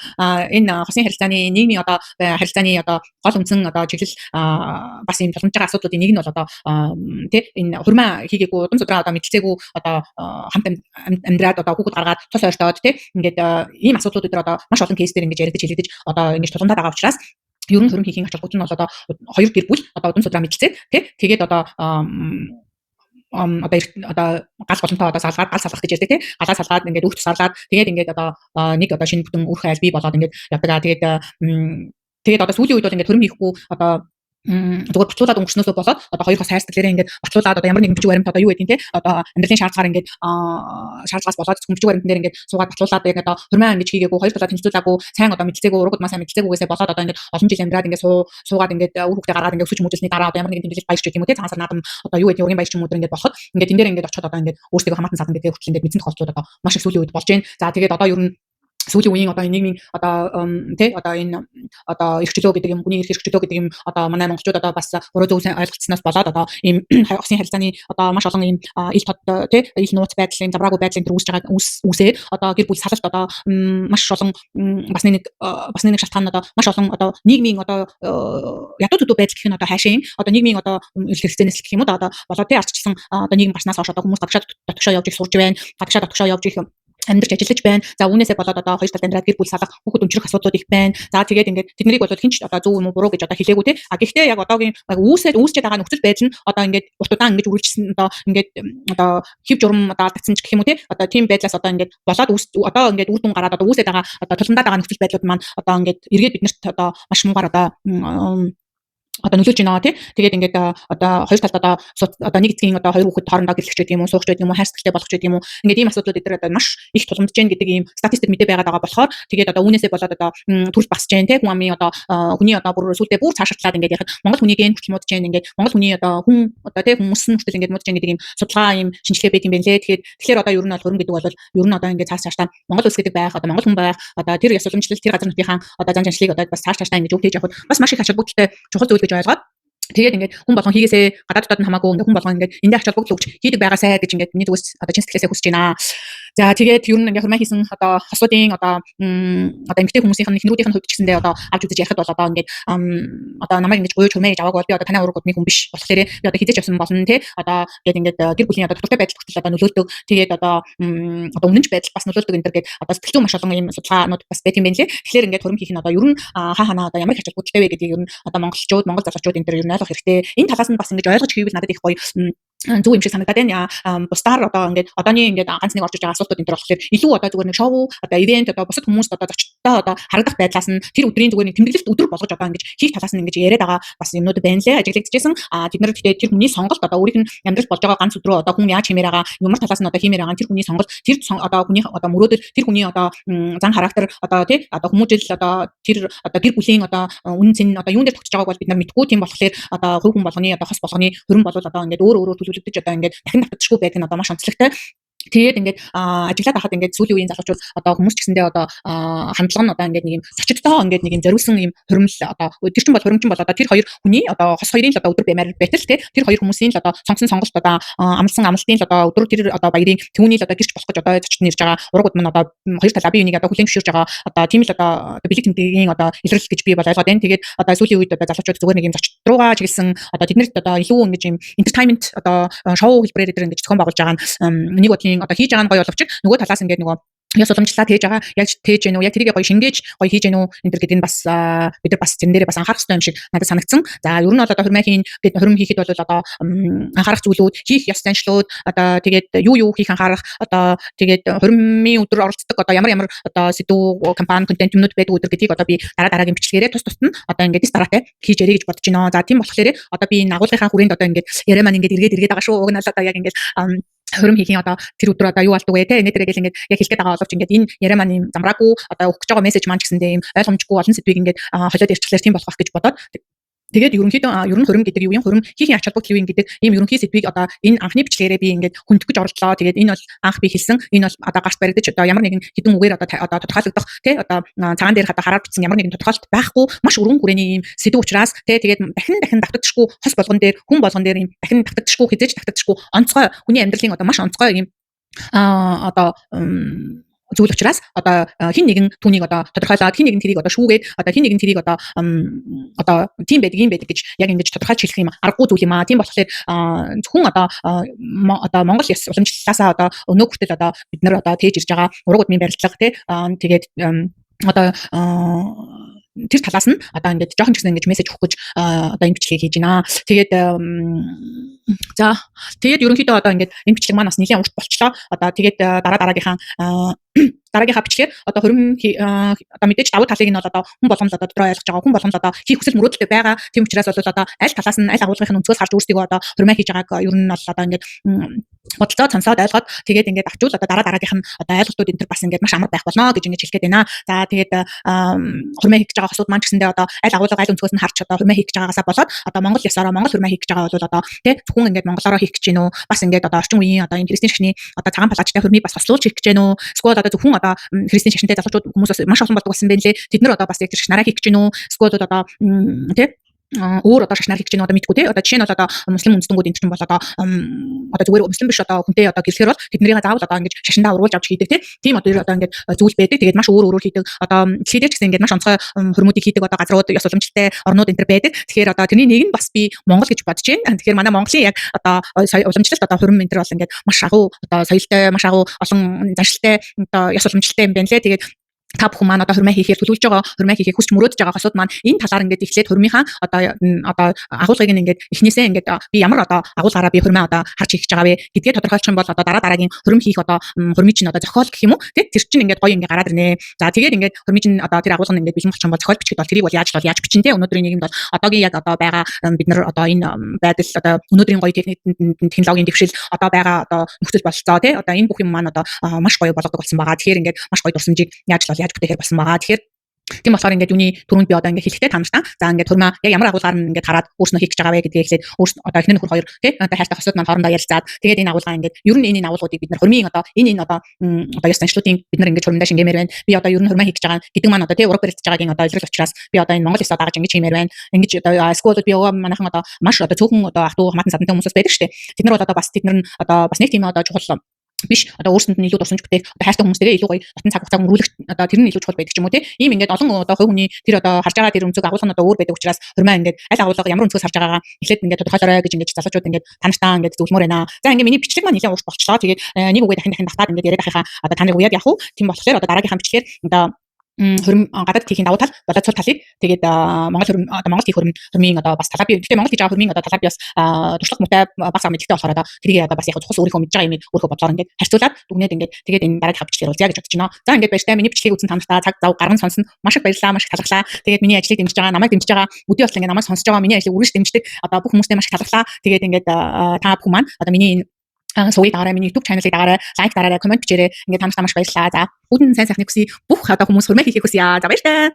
энэ хосын харилцааны нийгмийн одоо харилцааны одоо гол үндсэн одоо чиглэл бас ийм тулгамж байгаа асуудлуудын нэг нь бол одоо энэ хурмаа хийгээгүй удам судраа одоо мэдлцээгүй одоо хамт амьдраад одоо хүүхэд гаргаад цус ойртоод ингээд ийм асуудлууд дээр одоо маш олон кейсээр ингэж яригдж хэлэгдэж одоо ингэж тулгамдаад байгаа учраас ер нь хөрөм хийхийн ач холбогдол нь бол одоо хоёр гэр бүл одоо удам судраа мэдлцээ тэгээд одоо одоо гал боломжтой одоо салгаад гал салгах гэж ярьдаг тий галаа салгаад ингээд үх тусаарлаад тэгээд ингээд одоо нэг одоо шинэ бүтэн үр хайл бий болоод ингээд явдаг. Тэгээд одоо сүүлийн үед бол ингээд хөрөм хийхгүй одоо зүгээр батлуулаад өнгөрснөөсөө болоод одоо хоёр хос хайрцаглаараа ингээд батлуулаад одоо ямар нэгэн бичиг баримт одоо юу гэдэг те одоо амьдралын шаардлагаар ингээд шаардлагаас болоод бичиг баримтнэр ингээд суугаад батлуулаад яг одоо хөрмөө ингэж хийгээгүй хоёр талаа тэнцвүүлээгүй сайн одоо мэдлцээгүй ургууд маа сайн мэдлцээгүйгээсээ болоод одоо ингээд олон жил амьдраад ингээд суугаад ингээд үр хүүхдээ гаргаад ингээд өсөж мөжөлсний дараа одоо ямар нэгэн тэмдэглэж баярч гэдэг юм уу те цаанасаар наадам одоо юу гэдэг ургийн баярч юм уу ингээд болоход ингээд энэ дээр ингээд очиод одоо ингээд өөрсдөө хамаатан садан гэдэг хүртэл ингээд мэдсэн тохиолдлууд одоо маш их сүүлийн үед болж байна. За тэгээд одоо ер нь сүүлийн үеийн одоо нийгмийн одоо тий одоо энэ одоо эрхчлөө гэдэг юм хүний эрх эрхчлөө гэдэг юм одоо манай монголчууд одоо бас буруу зөв ойлгоцсноос болоод одоо ийм хосын харилцааны одоо маш олон ийм ил тод тий ил нууц байдлын забраагүй байдлын төр үүсэж байгаа үүсээд одоо гэр бүл салалт одоо маш олон бас нэг шалтгаан одоо маш олон одоо нийгмийн одоо ядуу зүдүү байдал гэх нь одоо хаашаа юм одоо нийгмийн одоо хэрэгцээнээс гэх юм уу одоо болоод тий ардчилсан одоо нийгэм гарснаас хойш одоо хүмүүс гадагшаа дотгошоо явж их сурж байна гадагшаа дотгошоо явж их амьдарч ажиллаж байна. За үүнээсээ болоод одоо хоёр талд амьдраад гэр бүл салах хүүхэд өнчрөх асуудлууд их байна. За тэгээд ингээд тэднийг бол хинч одоо зөв юм уу буруу гэж одоо хэлээгүй те. А гэхдээ яг одоогийн үүсчихэд байгаа нөхцөл байдал нь одоо ингээд урт удаан ингэж үргэлжсэн одоо ингээд одоо хэв журам одоо алдагдсан ч гэх юм уу те. Одоо тийм байдлаас одоо ингээд болоод одоо ингээд үр дүн гараад одоо үүсээд байгаа одоо тулгамдаад байгаа нөхцөл байдлууд маань одоо ингээд эргээд биднэрт одоо маш муугар одоо нөлөөж байна тий. Тэгээд ингээд одоо хоёр талд одоо нэг эцгийн одоо хоёр хүүхэд хоорондоо гэрлэгч гэдэг юм уу, суугч гэдэг юм уу, хайрцагтай болгоч гэдэг юм уу. Ингээд ийм асуудлууд эдгээр одоо маш их тулгамдж байна гэдэг ийм статистик мэдээ байгаад байгаа болохоор тэгээд одоо үүнээсээ болоод одоо төрөл багсж байна тий. Хүн амын одоо хүний одоо бүр сүлдээ бүр цаашаарлаад ингээд яхад Монгол хүний ген хүртэл муудаж байна. Ингээд Монгол хүний одоо хүн одоо тий хүмүүс нь хүртэл ингээд муудаж байна гэдэг ийм судалгаа ийм шинжилгээ байт юм байна лээ. Тэгэхээр одоо ер нь бол хөрөнгө гэдэг бол ер нь одоо ингээд цааш цаашаа Монгол улс гэдэг байх одоо Монгол хүн байх одоо тэр ёс уламжлал тэр газар нутгийнхаа одоо зан жаншлыг одоо бас цааш цаашаа ингээд өгтөж явахад бас маш их ач холбогдолтой чухал зүйл гэж ойлгоод тэгээд ингээд хүн болгон хийгээсээ гадаадд нь хамаагүй ингээд хүн болгон ингээд эндээ ач холбогдол өгч хийдэг байгаасай гэж ингээд миний зүгээс одоо чин сэтгэлээсээ хүсэж байна. За тэгээд ер нь ингээд хурмаа хийсэн одоо хосуудын одоо эмгтэй хүмүүсийн эхнэрүүдийн хувьд ч гэсэндээ одоо авч үзэж ярихад бол одоо ингээд одоо намайг ингэж гуйж хурмаа хийж аваагүй бол би одоо танай ураг удмын хүн биш болохоор би одоо хизээч явсан болно те одоо гээд ингээд гэр бүлийн одоо доктортой байдал хүртэл одоо нөлөөлдөг. Тэгээд одоо үнэнч байдал бас нөлөөлдөг энэ төр гээд одоо сэтгэл зүйн маш олон юм судалгаанууд бас байт юм байна лээ. Тэгэхээр ингээд хурм хийх нь одоо ер нь хаа одоо ямар ач холбогдолтой вэ гэдгийг ер нь одоо монголчууд монгол залуучууд энэ төр ер нь ойлгох хэрэгтэй. Энэ талаас нь бас ингэж ойлгож хийвэл надад их гоё зөв юм шиг санагдаад байна. Бусдаар одоо ингээд одооний ингээд ганц нэг орж иж байгаа асуудлууд энэ төр болохоор илүү одоо зүгээр нэг шоу одоо ивент одоо бусад хүмүүст одоо зочдтой одоо харагдах байдлаас нь тэр өдрийн зүгээр нэг тэмдэглэлт өдөр болгож одоо ингэж хийх талаас нь ингэж яриад байгаа бас юмнууд байна лээ. Ажиглагдчихсэн. Тэд нар гэхдээ тэр хүний сонголт одоо өөрийнх нь амьдрал болж байгаа ганц өдрөө одоо хүн яаж хэмээр байгаа ямар талаас нь одоо хэмээр байгаа тэр хүний сонголт тэр одоо хүний одоо мөрөөдөр тэр хүний одоо зан характер одоо тий одоо хүмүүжил одоо тэр одоо гэр бүлийн одоо үнэн цэн одоо юун дээр тогтож байгааг бол бид нар мэдгүй тийм болохоор одоо хувь хүн болгоны одоо хос болгоны хөрөн болол одоо ингээд өөр төлөвлөгдөж одоо ингээд дахин давтагдчихгүй байдаг нь одоо маш онцлогтой. Тэгээд ингээд ажиглаад байхад ингээд сүүлийн үеийн залуучууд одоо хүмүүс ч гэсэндээ одоо хандлага нь одоо ингээд нэг юм зочдтойгоо ингээд нэг юм зориулсан юм хуримл одоо тэр чинь бол хуримчин бол одоо тэр хоёр хүний одоо хос хоёрын л одоо өдөр баймаар байтал тий тэр хоёр хүмүүсийн л одоо сонгосон сонголт одоо амлсан амлалтын л одоо өдөр тэр одоо баярын түүний л одоо гэрч болох гэж одоо зочд нэрж байгаа ургууд мань одоо хоёр талаа бие биенийг одоо хүлээн зөвшөөрж байгаа одоо тийм л одоо бэлэг тэмдгийн одоо илрэл гэж би бол ойлгоод байна. Тэгээд одоо сүүлийн үед одоо залуучууд зүгээр нэг юм зочд руугаа чиглэсэн одоо тэднэрт одоо илүү ингэж юм entertainment одоо шоу хэлбэрээр дээр ингэж зохион байгуулж байгаа нь нэг удаа одоо хийж байгаа нь гоё боловч нөгөө талаас ингээд нөгөө яс уламжлалаа тээж байгаа яг тээж гэнэ үү яг тэрийг гоё шингээж гоё хийж гэнэ үү энэ төр гэдэг нь бас бид нар бас тэрэн дээрээ бас анхаарах хэрэгтэй юм шиг надад санагдсан. За ер нь бол одоо хурмаа хийн гэдэг хурим хийхэд бол одоо анхаарах зүйлүүд хийх ёс заншлууд одоо тэгээд юу хийх анхаарах одоо тэгээд хуримын өдөр оролцдог одоо ямар одоо сэдв компани контент юмнууд байдаг өдөр гэдгийг одоо би дараагийн бичлэгээрээ тус тусад нь одоо ингээд дараатай хийж ярих гэж бодож байна. За тийм болохоор одоо би энэ агуулгынхаа хүрээнд одоо ингээд яриа маань ингээд эргээд байгаа шүү. Уг нь л одоо яг ингээд хөрөм хийхийн одоо тэр өдөр одоо юу болдог вэ те энэ төрөйгөл ингээд яг хэлгээд байгаа боловч ингээд энэ яриа маань юм замраагүй одоо өгч байгаа мессеж маань ч гэсэндээ юм ойлгомжгүй олон сэдвийг ингээд холиод ярьчихлаар тийм болох гэж бодоод тэгээд ерөнхийдөө ер нь хөрөм гэдэг юу юм хөрөм хийхийн ач холбогдол юу юм гэдэг ийм ерөнхий сэдвийг одоо энэ анхны бичлэгээрээ би ингээд хүндэх гэж оролдлоо. Тэгээд энэ бол анх би хэлсэн энэ бол одоо гарт баригдаж одоо ямар нэгэн хэдэн үгээр одоо тодорхойлогдох тий одоо цагаан дээрх одоо хараад бичсэн ямар нэгэн тодорхойлолт байхгүй маш өргөн хүрээний ийм сэдв учраас тий тэгээд дахин давтагдчихгүй хос болгон дээр хүн болгон дээр ийм дахин давтагдчихгүй хизээж давтагдчихгүй онцгой хүний амьдралын одоо маш онцгой ийм одоо зүйл учраас одоо хин нэгэн түүнийг одоо тодорхойлоод хин нэгэн тэрийг одоо шүүгээд одоо хин нэгэн тэрийг одоо тийм байдаг юм байдаг гэж яг ингэж тодорхойлж хэлэх юм аргагүй зүйл юм аа. Тийм болохоор зөвхөн одоо Монгол яс уламжлалаасаа одоо өнөө хүртэл одоо бид нар одоо тээж ирж байгаа уран удмын барилдлага тий тэгээд одоо тэр талаас нь одоо ингээд жоохон ч гэсэн ингэж мессеж өгөх гэж одоо энэ бичлэгийг хийж байна. Тэгээд за тэгээд ерөнхийдөө одоо ингээд энэ бичлэг маань бас нэлийн урт болчлоо. Одоо тэгээд дараагийнхаа бичлэгээр одоо хөрөм одоо мэдээж давуу талыг нь бол одоо хүн болгоом л одоо дотроо ойлгож байгаа хүн болгоом л одоо хийх хүсэл мөрөөдөлтэй байгаа. Тийм учраас бол одоо аль талаас нь аль агуулгын өнцгөөс харж өөрсдийгөө одоо хөрмөө хийж байгааг ер нь бол одоо ингээд бодолцоо цансаад ойлгоод тэгээд ингээд авчвал одоо дараагийнх нь одоо ойлголтууд энэ төр бас ингээд маш амар байх болно гэж ингэж хэлгээд байна. За тэгээд хөрмөө хийж байгаа хосууд маань ч гэсэндээ одоо аль агуулга аль өнцгөөс нь харж одоо хөрмөө хийж байгаагаасаа болоод одоо Монгол ёсороо Монгол хөрмөө хийж байгаа бол одоо тий зөвхөн ингээд монголоор хийх гэж гинөө бас ингээд одоо орчин үеийн одоо энэ христийн шашны одоо цагаан палаачтай хөрмийг бас хослуулж хийх гэж гинөө эсвэл одоо зөвхөн одоо христийн шашинтай залуучууд хүмүүс бас маш олон болдог болсон байна лээ. Тэд нар одоо бас яг тэр шашнараа хийх гэж гинөө эсвэл одоо тий өөр одоо шашнаар хийж гэнэ одоо мэдгүй тий одоо жишээ нь бол одоо муслим үндэстэнүүд энэ чинь бол одоо зүгээр муслим биш одоо хүнтэй одоо гэлэхээр бол тэднийг заавал одоо ингэж шашиндаа уруулж авч хийдэг тий тийм одоо ингээд зүйл байдаг. Тэгээд маш өөр хийдэг одоо дэлхийд ч гэсэн ингээд маш онцгой хөрмүүдийг хийдэг одоо газрууд ёс уламжлалтай орнууд энэ төр байдаг. Тэгэхээр одоо тэрний нэг нь бас би Монгол гэж бодож байна. Тэгэхээр манай Монголын яг одоо уламжлалт одоо хөрм энэ төр бол ингээд маш агуу одоо соёлтой маш агуу олон заншилтай одоо ёс уламжлалтай юм байна лээ. Тэгээд та бүхэн маань одоо хөрмөө хийхээр төлөвлөж байгаа хөрмөө хийхийг хүсч мөрөөдөж байгаа хосууд маань энэ талаар ингээд эхлээд хөрмийнхаа одоо агуулгыг ингээд эхнээсээ ингээд би ямар одоо агуулгаараа би хөрмөө одоо харж хийх гэж байгаа вэ гэдгээ тодорхойлчих юм бол одоо дараагийн хөрм хийх одоо хөрмийн чинь одоо зохиол гэх юм уу тэр чинь ингээд гоё ингээд гараад ирнэ. За тэгээд ингээд хөрмийн чинь одоо тэр агуулга нь ингээд бэлэн болчих юм бол зохиол бичих бол тэрийг бол яаж бичин те өнөөдрийн нийгэмд бол одоогийн яг одоо байгаа бид нар одоо энэ байдал одоо өнөөдрийн гоё технологийн дэвшил одоо байгаа одоо нөхцөл бололцоо те одоо энэ бүх юм маань одоо маш гоё болгодог болсон байгаа. Тэгэхээр ингээд маш гоё тусламжийг яаж бүтээхээр болсон байгаа. Тэгэхээр тийм болохоор ингээд юуны түрүүнд би одоо ингээд хэлэхдээ та нартай за ингээд хөрмөө яг ямар агуулгаар нь ингээд хараад өөрснөө хийх гэж байгаа вэ гэдгийг эхлээд өөрснөө одоо эхнэр нөхөр хоёр тий одоо хайртай хосууд маань хоорондоо ярилцаад тэгээд энэ агуулгаа ингээд ер нь энэ агуулгуудыг бид нар хөрмийн одоо энэ одоо ёс заншлуудын бид нар ингээд хөрмөндөө шингэмээр байна. Би одоо ер нь хөрмөө хийх гэж байгаа гэдэг маань одоо тий ураг барилдаж байгаагийн одоо илрэл учраас би одоо энэ Монгол ёсоо дагаж ингэж хиймээр байна. Ингэж одоо сквотод би манайхан одоо маш одоо цөөхөн одоо ах トゥ хамаатан садантай хүмүүс байдаг шүү дээ. Тэд нар одоо бас тэд нар одоо бас нэг тийм одоо чухал биш одоо өөрсөнд нь илүү дурсамж бүтээх одоо хайртай хүмүүстэй илүү гоё дотн цаг хугацааг өнгөрүүлэх одоо тэр нь илүү чухал байдаг ч юм уу тий ийм ингээд олон одоо хувь хүний тэр одоо харж байгаа тэр өнцөг агуулга нь одоо өөр байдаг учраас хөрмөө ингээд аль агуулга ямар өнцгөөс харж байгаагаа эхлээд ингээд тодорхойлоорой гэж ингээд залуучууд ингээд танартаа ингээд зөвлөмөр байна. За ингээд миний бичлэг маань нэлээд урт болчихлоо. Тэгээд нэг үгээ дахин татаад ингээд яриад ахихаа одоо та нарыг уяад явах уу тийм болохоор одоо дараагийнхаа бичлэгээр одоо хөрм гадаад хийхийн давуу тал болоод цул талыг тэгээд Монгол хийх хөрмийн одоо бас талаа би гэхдээ Монгол хийж байгаа хөрмийн одоо талаа би бас туршлага муутай бас мэддэг болохоор одоо тэрийг одоо бас яг цус өөрийнхөө мэдж байгаа юм өөрийнхөө бодлоор ингээд харьцуулаад дүгнээд ингээд тэгээд энэ дараагийнхаа бичлэгээр үзье гэж бодож байна. За ингээд баяртай миний бичлэгийг үзэн танартаа цаг зав гарган сонсон маш их баярлалаа маш их талархлаа. Тэгээд миний ажлыг дэмжиж байгаа намайг дэмжиж байгаа бүдий болон ингээд намайг сонсож байгаа миний ажлыг үргэлж дэмждэг одоо бүх хүмүүстээ маш их талархлаа. Тэгээд ингээд та бүхэн маань одоо миний сувыг дараарай миний YouTube channel-ыг дараарай лайк дараарай коммент бичээрэй ингээд танартаа маш баярлалаа. За бүгд сайн сайхныг хүсье бүх одоо хүмүүс хөрмөө хийхийг хүсье. За баярлалаа.